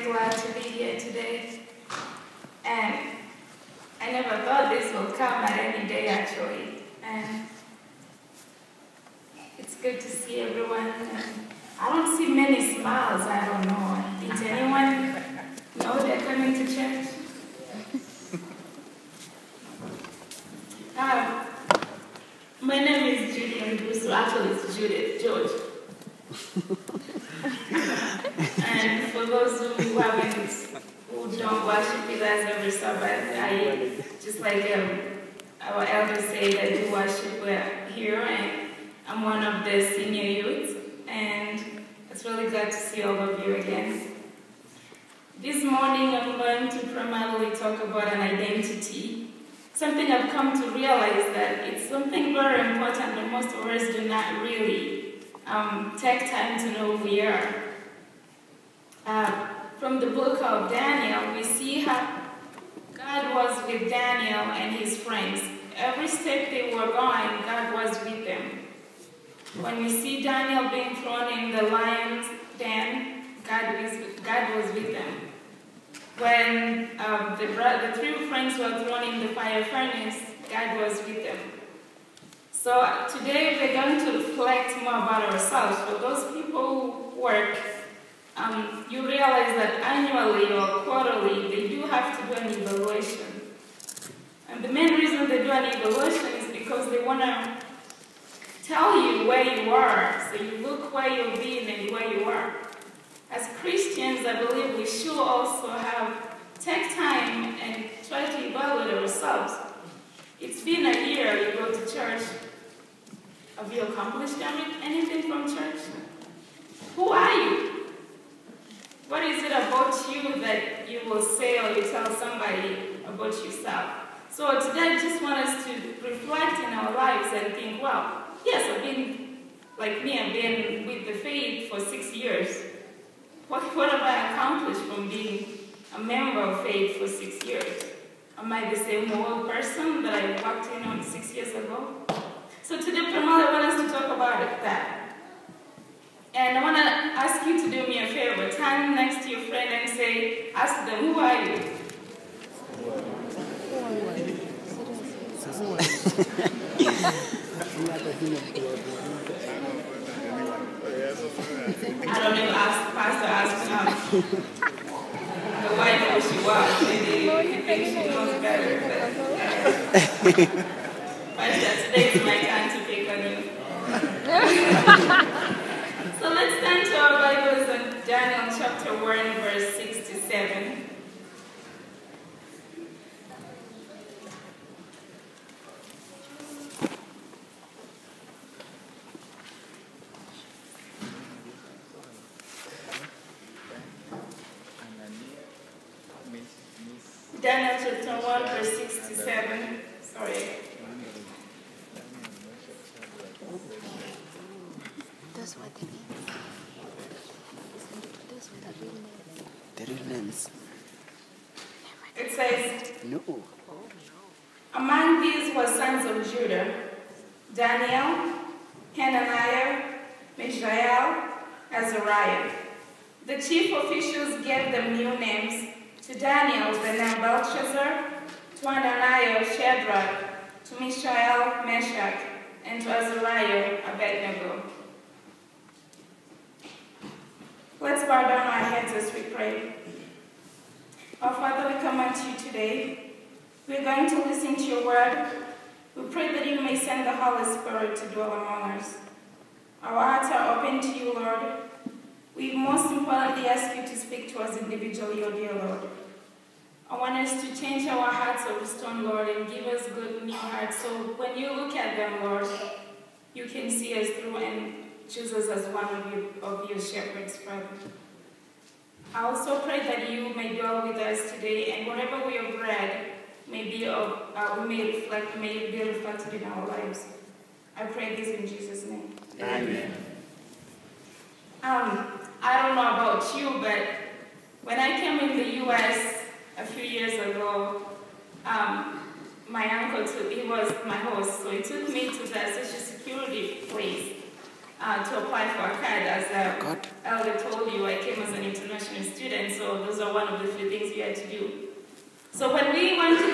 very glad to be here today. And I never thought this would come at any day, actually. And it's good to see everyone. And I don't see many smiles. I don't know. Did anyone know they're coming to church? My name is Judy Ngusu. Actually, it's Judith George. And for those who don't worship with us every Sabbath, I just like our elders say that we worship. We're here, and I'm one of the senior youths, and it's really glad to see all of you again. This morning, I'm going to primarily talk about an identity. Something I've come to realize that it's something very important, but most of us do not really take time to know who we are. From the book of Daniel, we see how God was with Daniel and his friends. Every step they were going, God was with them. When we see Daniel being thrown in the lion's den, God was with them. When the three friends were thrown in the fire furnace, God was with them. So today we're going to reflect more about ourselves. For those people who work, you realize that annually or quarterly they do have to do an evaluation. And the main reason they do an evaluation is because they want to tell you where you are. So you look where you've been and where you are. As Christians, I believe we should also take time and try to evaluate ourselves. It's been a year you go to church. Have you accomplished anything from church? Who are you? What is it about you that you will say or you tell somebody about yourself? So today I just want us to reflect in our lives and think, well, yes, I've been with the faith for 6 years. What have I accomplished from being a member of faith for 6 years? Am I the same old person that I walked in on 6 years ago? So today, primarily, I want us to talk about that. And I want to ask you to do me a favor. Turn next to your friend and ask them, who are you? I don't know, Pastor asked the wife who she was. Maybe you think she knows better. Pastor, today's my time to pick on you. So let's turn to our Bibles in Daniel chapter 1, verse 6 to 7. Daniel chapter 1, verse 6 to 7. Sorry. Those were the names. Those were the real names. The real names. It says, No. among these were sons of Judah, Daniel, Hananiah, Mishael, Azariah. The chief officials gave them new names. To Daniel, the name Belshazzar, to Hananiah, Shadrach, to Mishael, Meshach, and to Azariah, Abednego. Let's bow down our heads as we pray. Our Father, we come unto you today. We're going to listen to your word. We pray that you may send the Holy Spirit to dwell among us. Our hearts are open to you, Lord. We most importantly ask you to speak to us individually, O dear Lord. I want us to change our hearts of stone, Lord, and give us good new hearts. So when you look at them, Lord, you can see us through and choose us as one of your shepherds, Father. I also pray that you may dwell with us today, and whatever we have read may be reflected in our lives. I pray this in Jesus' name. Amen. I don't know about you, but when I came in the U.S. a few years ago, my uncle, he was my host, so he took me to the Social Security place. to apply for a card. As God. Elder told you, I came as an international student, so those are one of the few things we had to do. So when we went to